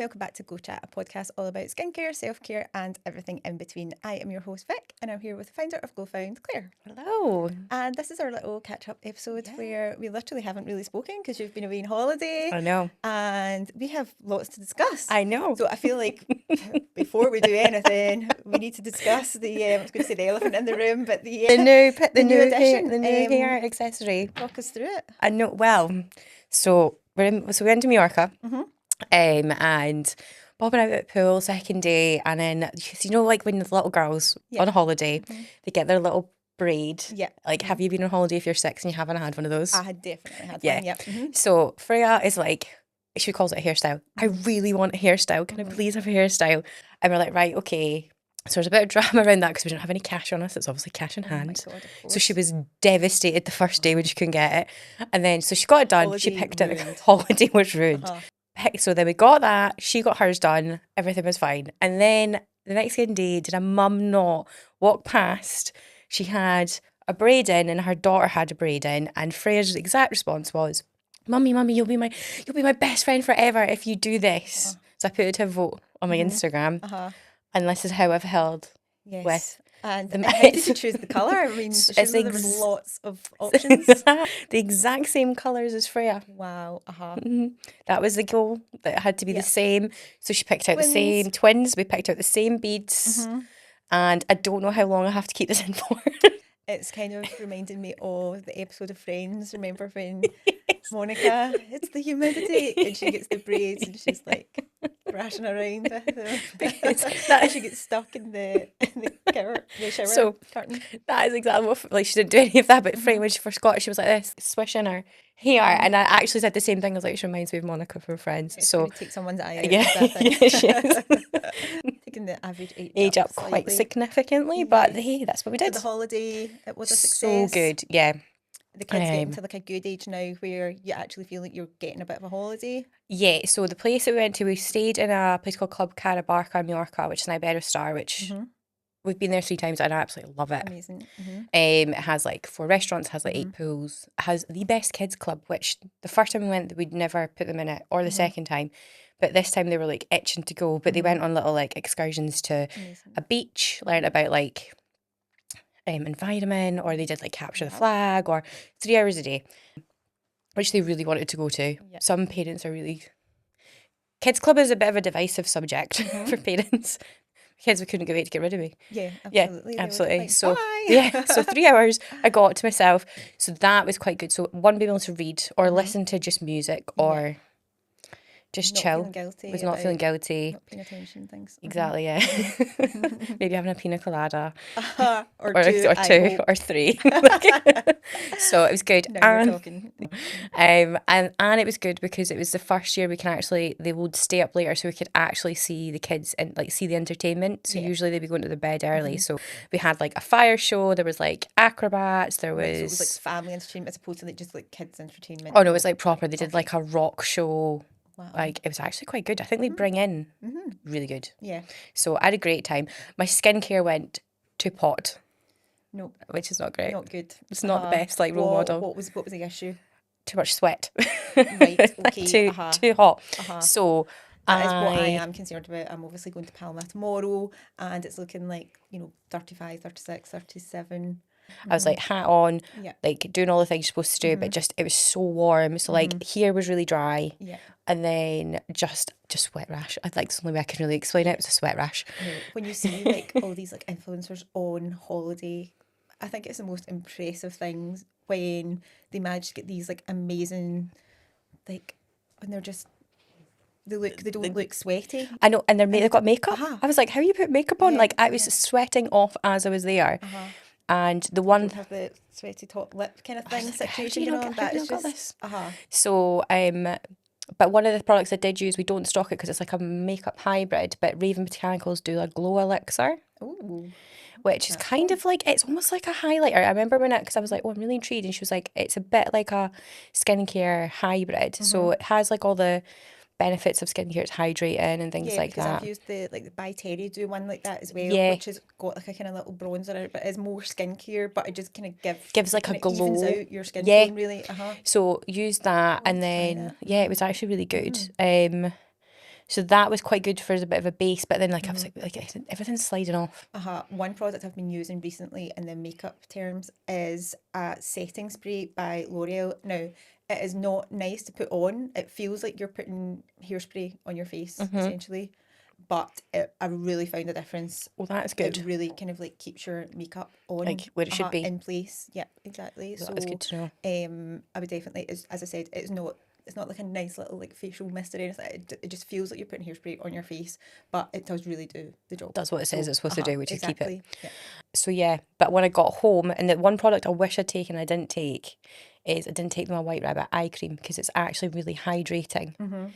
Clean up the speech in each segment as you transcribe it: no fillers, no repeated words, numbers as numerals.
welcome back to Go Chat, a podcast all about skincare, self-care and everything in between. I am your host Vic and I'm here with the founder of GlowFound, Claire. Hello. And this is our little catch-up episode where we literally haven't really spoken because you've been away on holiday. I know. And we have lots to discuss. I know. So I feel like before we do anything, we need to discuss the, I was going to say the elephant in the room, but the new addition. The new hair accessory. Talk us through it. I know. Well, so we went to Mallorca, and bobbing out at the pool second day, and then like when the little girls on holiday, they get their little braid. Yeah. Like, have you been on holiday if you're 6 and you haven't had one of those? I had definitely had one. Yeah. So Freya is like, she calls it a hairstyle. I really want a hairstyle. Can I please have a hairstyle? And we're like, right, okay. So there's a bit of drama around that because we don't have any cash on us. It's obviously cash in hand. God, so she was devastated the first day when she couldn't get it. And then, so she got it done. Holiday she picked ruined. it. Holiday was ruined. So then we got that. She got hers done. Everything was fine. And then the next day, did a mum not walk past? She had a braid in and her daughter had a braid in. And Freya's exact response was, Mummy, you'll be my best friend forever if you do this. So I put it to a vote on my Instagram. And this is how I've held with. And how did you choose the colour? I mean, there was lots of options. The exact same colours as Freya. Wow. That was the goal. That it had to be the same. So she picked out the same twins. We picked out the same beads. And I don't know how long I have to keep this in for. It's kind of reminding me of the episode of Friends. Remember when Monica, it's the humidity, and she gets the braids and she's like thrashing around with them. She gets stuck in the shower curtain. That is exactly what, like, she didn't do any of that, but Freya, when she first got it, she was like this, swishing her hair, and I actually said the same thing. I was like, she reminds me of Monica from Friends. It's so take someone's eye out. Yeah, she is. Taking the average age up quite significantly, but hey, that's what we did. The holiday, it was a So success. good, yeah. The kids getting to like a good age now where you actually feel like you're getting a bit of a holiday. Yeah, so the place that we went to, we stayed in a place called Club Carabarca in Mallorca, which is an Iberostar, which we've been there 3 times and I absolutely love it. Amazing. It has like 4 restaurants, has like 8 pools, it has the best kids club, which the first time we went, we'd never put them in it, or the second time. But this time they were like itching to go, but they went on little like excursions to a beach, learned about like environment, or they did like capture the flag, or 3 hours a day, which they really wanted to go to. Some parents are really... Kids club is a bit of a divisive subject for parents. Kids, we couldn't wait to get rid of me. Yeah, absolutely. Yeah, absolutely. Like, so bye. So 3 hours I got to myself. So that was quite good. So one, being able to read or listen to just music or just not chill. Feeling guilty was not feeling guilty. Not paying attention to things. Exactly, yeah. Maybe having a pina colada. Or 2 or 3. So it was good. Now you're talking. And it was good because it was the first year they would stay up later so we could actually see the kids and like see the entertainment. So usually they'd be going to the bed early. So we had like a fire show, there was like acrobats, there was... So it was like family entertainment as opposed to like just like kids entertainment. Oh no, it was like proper. They did like a rock show. Wow. Like, it was actually quite good. I think they bring in really good. Yeah. So I had a great time. My skincare went to pot. Nope. Which is not great. Not good. It's not the best like role model. What was the issue? Too much sweat. Right, okay. Too hot. So that is what I am concerned about. I'm obviously going to Palma tomorrow and it's looking like, 35, 36, 37. I was like hat on, like doing all the things you're supposed to do, but just it was so warm. So like hair was really dry, and then just sweat rash. I think the only way I can really explain it was a sweat rash. When you see like all these like influencers on holiday, I think it's the most impressive things when they manage to get these like amazing, like when they're just. They don't look sweaty. I know, and they've got makeup. I was like, how you put makeup on? Like I was sweating off as I was there. And the one don't have the sweaty top lip kind of thing situation going on. That is just So but one of the products I did use, we don't stock it because it's like a makeup hybrid, but Raven Botanicals do a glow elixir. Ooh. Which is kind of like, it's almost like a highlighter. I remember because I was like, oh, I'm really intrigued, and she was like, it's a bit like a skincare hybrid. So it has like all the benefits of skincare, it's hydrating and things like that. I've used the By Terry do one like that as well, which has got like a kind of little bronzer in it, but it's more skincare, but it just kind of gives like a glow, evens out your skin tone really. So use that, and then it was actually really good. So that was quite good for a bit of a base, but then like I was like everything's sliding off. One product I've been using recently in the makeup terms is a setting spray by L'Oreal. Now, it is not nice to put on. It feels like you're putting hairspray on your face, essentially. But I really found a difference. Well, that's good. It really kind of like keeps your makeup on, like where it should be in place. Yeah, exactly. Well, so that's good to know. I would definitely, as I said, it's not like a nice little like facial mist or anything. It just feels like you're putting hairspray on your face, but it does really do the job. That's what it says it's supposed to do, which is keep it. Yeah. So yeah, but when I got home, and the one product I wish I'd taken I didn't take is I didn't take my White Rabbit eye cream because it's actually really hydrating.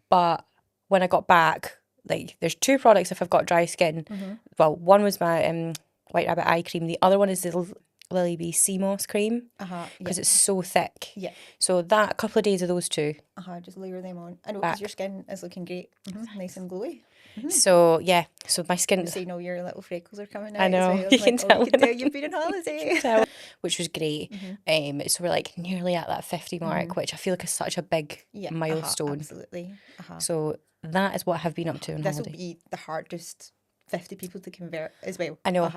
But when I got back, like there's two products if I've got dry skin. Well, one was my White Rabbit eye cream. The other one is the Lily Bee Sea Moss cream because it's so thick. Yeah. So that, a couple of days of those two. Just layer them on. I know, because your skin is looking great. Nice and glowy. So yeah, so my skin. Seeing all your little freckles are coming out. I know. As well. You can tell. You can tell you've been on holiday. Which was great. So we're like nearly at that 50 mark, which I feel like is such a big milestone. Absolutely. So that is what I have been up to on this holiday. Will be the hardest 50 people to convert as well. I know.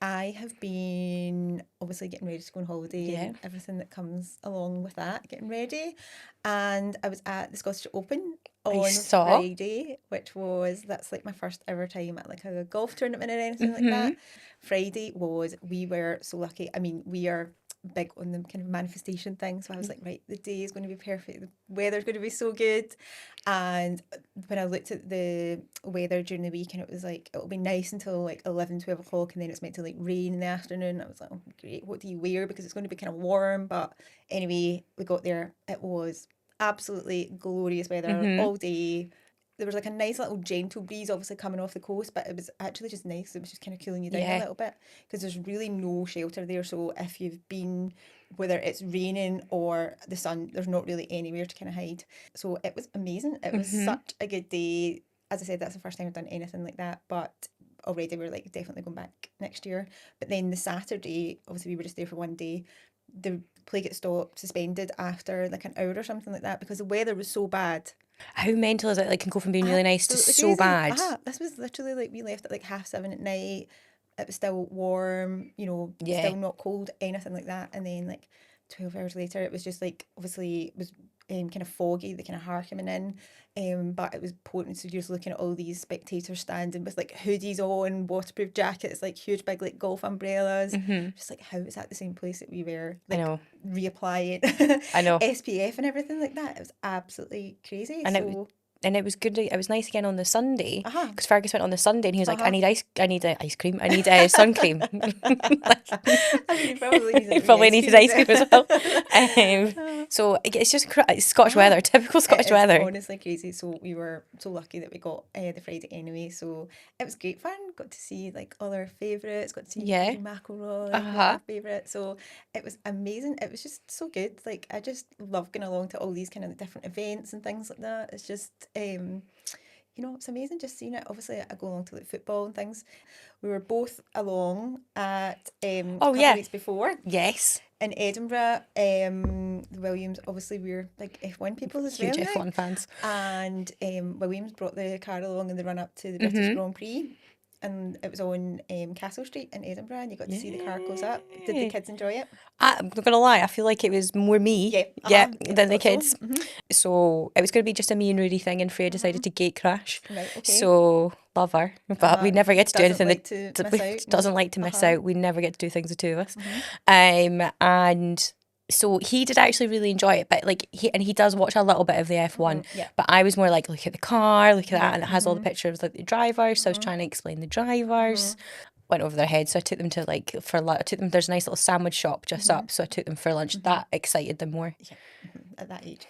I have been obviously getting ready to go on holiday and everything that comes along with that, getting ready. And I was at the Scottish Open on Friday, that's like my first ever time at like a golf tournament or anything like that. Friday we were so lucky. I mean, we are big on the kind of manifestation thing, so I was like, right, the day is going to be perfect, the weather's going to be so good. And when I looked at the weather during the week, and it was like, it'll be nice until like 11, 12 o'clock, and then it's meant to like rain in the afternoon. I was like, oh great, what do you wear, because it's going to be kind of warm. But anyway, we got there, it was absolutely glorious weather all day. There was like a nice little gentle breeze obviously coming off the coast, but it was actually just nice. It was just kind of cooling you down a little bit, because there's really no shelter there. So if you've been, whether it's raining or the sun, there's not really anywhere to kind of hide. So it was amazing. It was such a good day. As I said, that's the first time I've done anything like that, but already we're like definitely going back next year. But then the Saturday, obviously we were just there for one day. The play got suspended after like an hour or something like that, because the weather was so bad. How mental is it? Like, can go from being really nice to so bad. This was literally like, we left at like 7:30 at night. It was still warm, still not cold, anything like that. And then like 12 hours later, it was just like, obviously it was kind of foggy, the kind of hair coming in. But it was potent. So you're just looking at all these spectators standing with like hoodies on, waterproof jackets, like huge big like golf umbrellas. Just like, how is that the same place that we were? Like, I know. Reapplying. I know. SPF and everything like that. It was absolutely crazy. And it was good. It was nice again on the Sunday, because Fergus went on the Sunday and he was like, I need ice cream, I need sun cream. He probably needed ice cream as well. So it's just it's Scottish weather, typical Scottish weather. Honestly crazy. So we were so lucky that we got the Friday anyway. So it was great fun. Got to see like all our favourites. Got to see McIlroy, our favourite. So it was amazing. It was just so good. Like, I just love going along to all these kind of different events and things like that. It's just it's amazing just seeing it. Obviously I go along to like football and things. We were both along at a couple of weeks before in Edinburgh. The Williams, obviously we're like F1 people as well, huge F1 fans, and Williams brought the car along in the run up to the British Grand Prix, and it was on Castle Street in Edinburgh, and you got to see the car close up. Did the kids enjoy it? I'm not gonna lie, I feel like it was more me than the kids. So it was going to be just a me and Rudy thing, and Freya decided to gate crash. Right, okay. So love her, but we never get to do anything. Doesn't like to miss out. We never get to do things, the two of us. And so he did actually really enjoy it, but like he does watch a little bit of the F1. But I was more like, look at the car, look at that, and it has all the pictures of like the drivers. So I was trying to explain the drivers. Went over their heads, so I took them to like for lunch. There's a nice little sandwich shop just up, so I took them for lunch. That excited them more. At that age.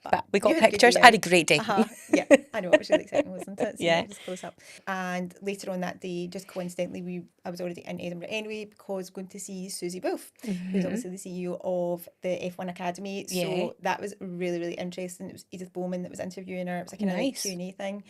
But we got pictures. I had a great day. I know, it was really exciting, wasn't it? So just close up. And later on that day, just coincidentally, I was already in Edinburgh anyway, because going to see Susie Wolff, who's obviously the CEO of the F1 Academy. So that was really, really interesting. It was Edith Bowman that was interviewing her. It was like a Q&A thing.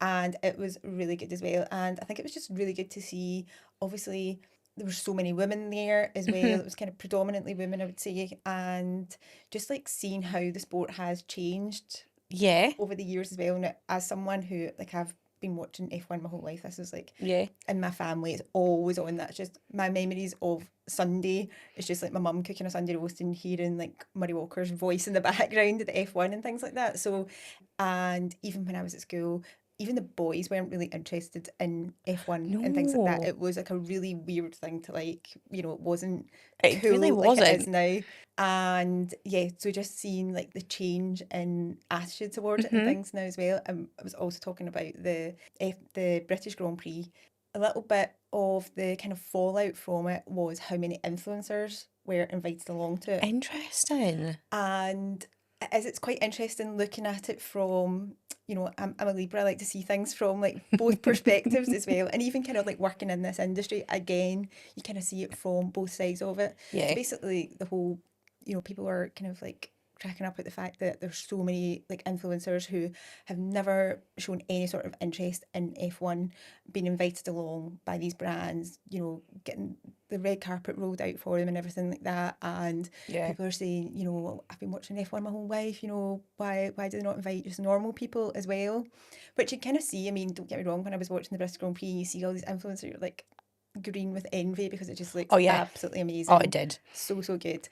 And it was really good as well. And I think it was just really good to see, obviously, there were so many women there as well. It was kind of predominantly women, I would say. And just like seeing how the sport has changed Yeah. over the years as well. Now, as someone who, like, I've been watching F1 my whole life, this is like, Yeah. in my family, it's always on. That's just my memories of Sunday. It's just like my mum cooking a Sunday roast and hearing like Murray Walker's voice in the background of the F1 and things like that. So, and even when I was at school, even the boys weren't really interested in F1 and things like that. No, It was like a really weird thing to like, it wasn't it really cool like it is wasn't. now. And yeah, so just seeing like the change in attitude towards it and things now as well. I was also talking about the British Grand Prix. A little bit of the kind of fallout from it was how many influencers were invited along to it. Interesting. And it's quite interesting looking at it from, I'm a Libra, I like to see things from like both perspectives as well. And even kind of like working in this industry, again, you kind of see it from both sides of it. So Yeah. basically the whole, people are kind of like cracking up at the fact that there's so many like influencers who have never shown any sort of interest in F1, being invited along by these brands, getting the red carpet rolled out for them and everything like that. And Yeah. people are saying, well, I've been watching F1 my whole life, why do they not invite just normal people as well? Which you kind of see. I mean, don't get me wrong, when I was watching the British Grand Prix, you see all these influencers, you're like green with envy because it just looks Oh, yeah. absolutely amazing. Oh, it did. So, so good.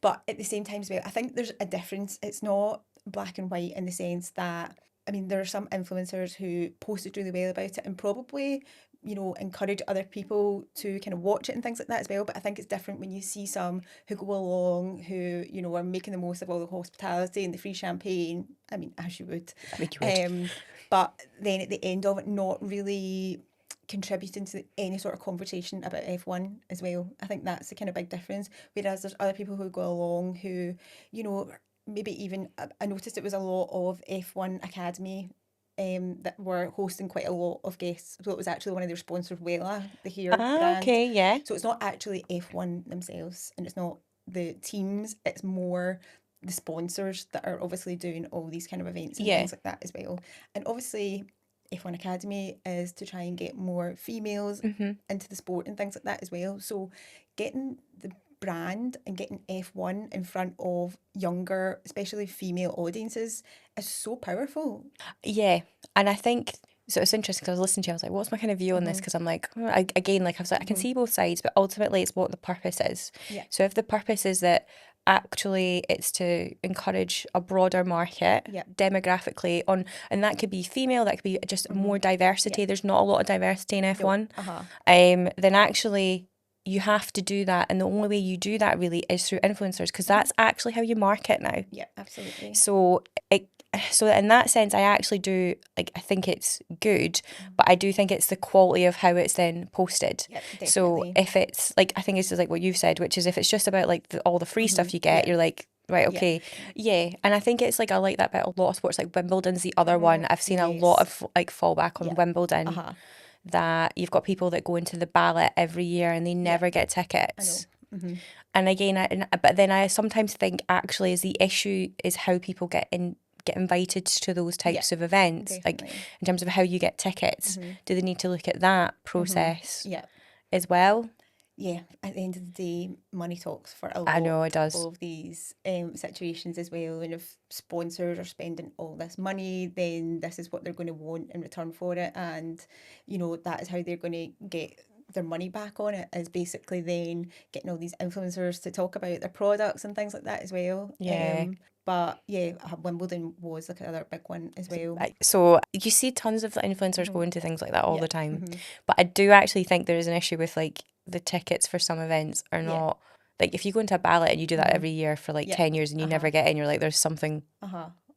But at the same time as well, I think there's a difference. It's not black and white in the sense that, I mean, there are some influencers who posted really well about it and probably, encourage other people to kind of watch it and things like that as well. But I think it's different when you see some who go along, who, are making the most of all the hospitality and the free champagne. I mean, as you would. I mean, you would. But then at the end of it, not really contributing to any sort of conversation about F1 as well. I think that's the kind of big difference. Whereas there's other people who go along who, maybe even, I noticed it was a lot of F1 Academy that were hosting quite a lot of guests. So it was actually one of their sponsors, Wella, the hair brand. Okay, yeah. So it's not actually F1 themselves and it's not the teams, it's more the sponsors that are obviously doing all these kind of events and Yeah. things like that as well. And obviously F1 Academy is to try and get more females into the sport and things like that as well. So getting the brand and getting F1 in front of younger, especially female audiences is so powerful. Yeah. And I think, so it's interesting because I was listening to you, I was like, what's my kind of view on this? Because I'm like, again, like I was like, I can see both sides, but ultimately it's what the purpose is. Yeah. So if the purpose is that actually it's to encourage a broader market demographically and that could be female, that could be just more diversity. There's not a lot of diversity in F1. Then actually you have to do that, and the only way you do that really is through influencers, because that's actually how you market now. Yeah, absolutely. So in that sense, I actually do, like, I think it's good, but I do think it's the quality of how it's then posted. Yep, So definitely. if it's like, I think it's just like what you've said, which is if it's just about like all the free stuff you get, you're like, right, okay, yeah. And I think it's like, I like that about a lot of sports, like Wimbledon's the other one. I've seen a lot of like fallback on Wimbledon, that you've got people that go into the ballot every year and they never get tickets. I know. And again, but then I sometimes think actually is the issue is how people get invited to those types of events, definitely. like in terms of how you get tickets. Do they need to look at that process as well? Yeah, at the end of the day, money talks for a I know lot it does. of these situations as well. And if sponsors are spending all this money, then this is what they're going to want in return for it. And, that is how they're going to get their money back on it, is basically then getting all these influencers to talk about their products and things like that as well. Yeah. But yeah, Wimbledon was like another big one as well. So you see tons of influencers go into things like that all the time. But I do actually think there is an issue with like the tickets for some events are not, like if you go into a ballot and you do that every year for like 10 years and you never get in, you're like, there's something.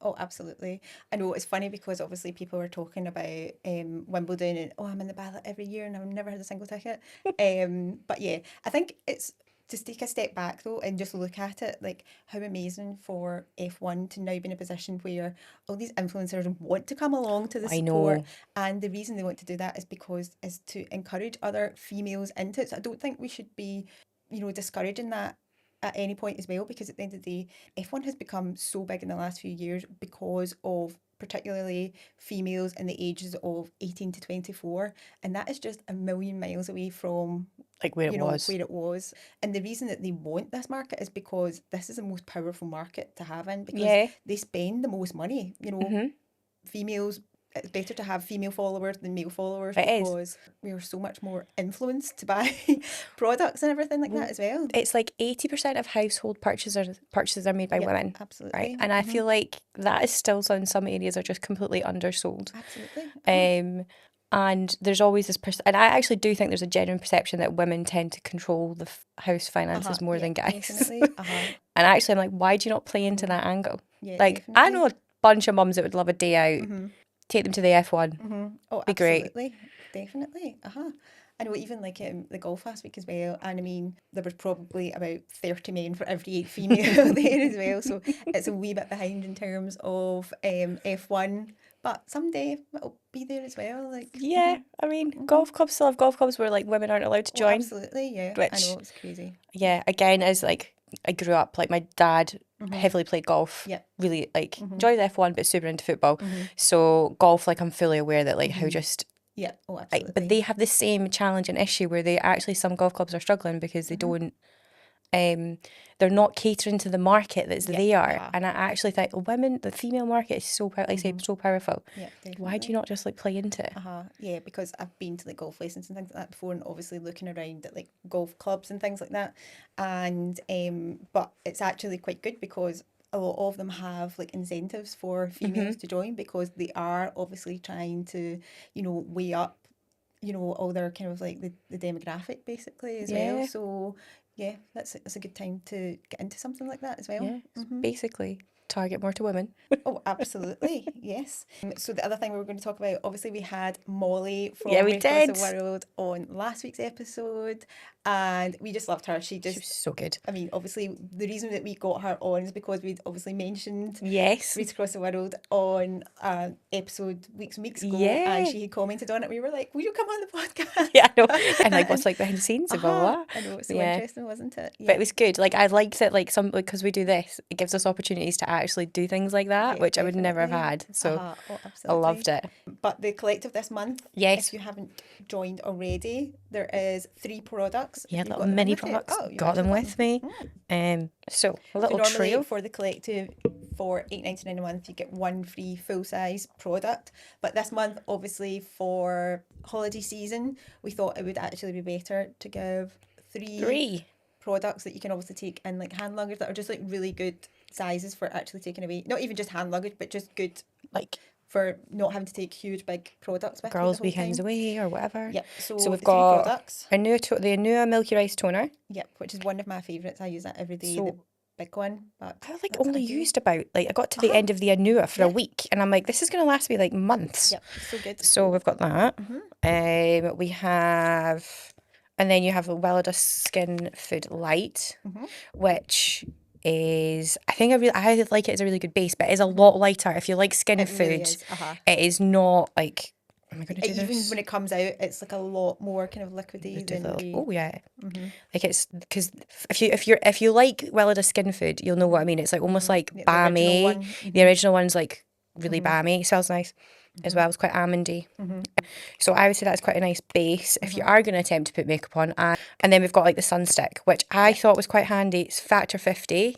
Oh, absolutely. I know it's funny because obviously people were talking about Wimbledon and, I'm in the ballot every year and I've never had a single ticket. But yeah, I think it's just take a step back though and just look at it, like how amazing for F1 to now be in a position where all these influencers want to come along to the sport. And the reason they want to do that is to encourage other females into it. So I don't think we should be, discouraging that at any point as well, because at the end of the day, F1 has become so big in the last few years because of particularly females in the ages of 18 to 24, and that is just a million miles away from like where it was. where it was. And the reason that they want this market is because this is the most powerful market to have in, because they spend the most money. Females, it's better to have female followers than male followers, because we are so much more influenced to buy products and everything like that as well. It's like 80% of household purchases are made by women. Absolutely. Right. And I feel like that is still, in some areas, are just completely undersold. Absolutely. And there's always this and I actually do think there's a genuine perception that women tend to control the house finances more than guys. And actually I'm like, why do you not play into that angle? Like, definitely. I know a bunch of mums that would love a day out. Take them to the F1. Oh, be absolutely. Great. Definitely. I know, even like the golf last week as well, and I mean, there was probably about 30 men for every female there as well, so it's a wee bit behind in terms of F1, but someday it'll be there as well. Like, I mean, golf clubs still have golf clubs where like women aren't allowed to join. Absolutely, yeah. Which, I know, it's crazy. Yeah, again, as like I grew up, like my dad heavily played golf. Really like enjoyed F1, but super into football. So golf, like I'm fully aware that like how just absolutely. Like, but they have the same challenge and issue where they actually, some golf clubs are struggling because they don't they're not catering to the market that's there. And I actually think the female market is so like I say, so powerful. Why do you not just like play into it? Yeah, because I've been to like golf lessons and things like that before, and obviously looking around at like golf clubs and things like that, and but it's actually quite good because a lot of them have like incentives for females to join, because they are obviously trying to, weigh up, all their kind of like the demographic basically as well. So yeah, that's a good time to get into something like that as well. Yeah, basically target more to women. Oh, absolutely. Yes. So the other thing we were going to talk about, obviously we had Molly from we Across did. the World on last week's episode, and we just loved her. She was so good. I mean, obviously the reason that we got her on is because we'd obviously mentioned Race Across the World on episode weeks and weeks ago, and she had commented on it. We were like, will you come on the podcast? Yeah, I know. And like what's like behind the scenes and blah, blah. I know, it's so interesting, wasn't it? But it was good. Like I liked it, like because we do this, it gives us opportunities to actually do things like that, which I would never have had. So I loved it. But the collective this month, if you haven't joined already, there is 3 products. Yeah, little mini products. Got them with me. So a little trio for the collective. For $8.99 a month, you get 1 free full-size product. But this month, obviously, for holiday season, we thought it would actually be better to give 3 products that you can obviously take in like hand luggage that are just like really good sizes for actually taking away. Not even just hand luggage, but just good like for not having to take huge big products with girls' weekends away or whatever. Yep. So we've got products. The Anua Milky Rice Toner. Yep, which is one of my favourites. I use that every day. The big one, but I like only used about like I got to the end of the Anua for a week, and I'm like, this is going to last me like months. Yep, so good. So we've got that. We have, and then you have the Wimbledon Skin Food Light, which is I like it as a really good base, but it is a lot lighter. If you like skin food, really is. It is not like. Am I going to do even this? when it comes out, it's like a lot more kind of liquidy than like it's because if you like Wimbledon skin food, you'll know what I mean. It's like almost like balmy. The original one's like really balmy. It smells nice as well. It's quite almondy. So I would say that's quite a nice base if you are going to attempt to put makeup on. And then we've got like the sunstick, which I thought was quite handy. It's factor 50.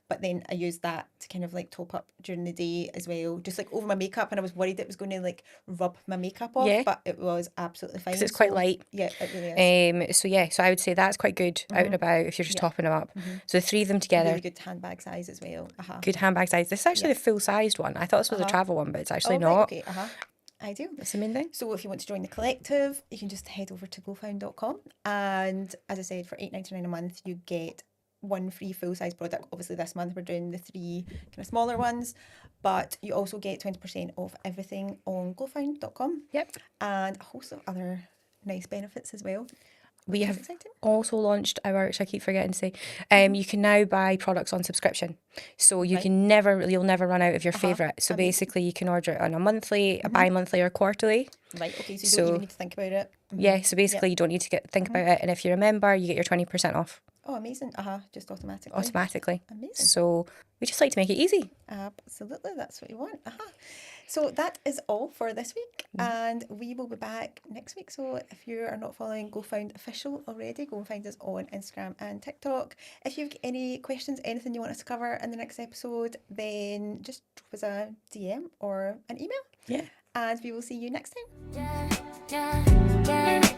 But then I used that to kind of like top up during the day as well, just like over my makeup, and I was worried it was going to like rub my makeup off, but it was absolutely fine. Because it's quite light. Yeah, it really is. So I would say that's quite good out and about if you're just topping them up. So the 3 of them together. Really good handbag size as well. Good handbag size. This is actually the full-sized one. I thought this was a travel one, but it's actually not. Right, okay, Ideal. That's the main thing. So if you want to join the collective, you can just head over to GlowFound.com, and as I said, for $8.99 a month, you get 1 free full-size product. Obviously this month we're doing the 3 kind of smaller ones, but you also get 20% off everything on GlowFound.com. Yep. And a host of other nice benefits as well. We have also launched which I keep forgetting to say, you can now buy products on subscription. So you you'll never run out of your favourite. So basically you can order it on a monthly, a bi-monthly or quarterly. Right, okay, so you don't even need to think about it. Yeah, so basically you don't need to think about it, and if you're a member, you get your 20% off. Oh, amazing. Just automatically. Automatically. Amazing. So we just like to make it easy. Absolutely, that's what you want. So that is all for this week, and we will be back next week. So if you are not following GlowFound Official already, go and find us on Instagram and TikTok. If you've got any questions, anything you want us to cover in the next episode, then just drop us a DM or an email. Yeah. And we will see you next time. Yeah.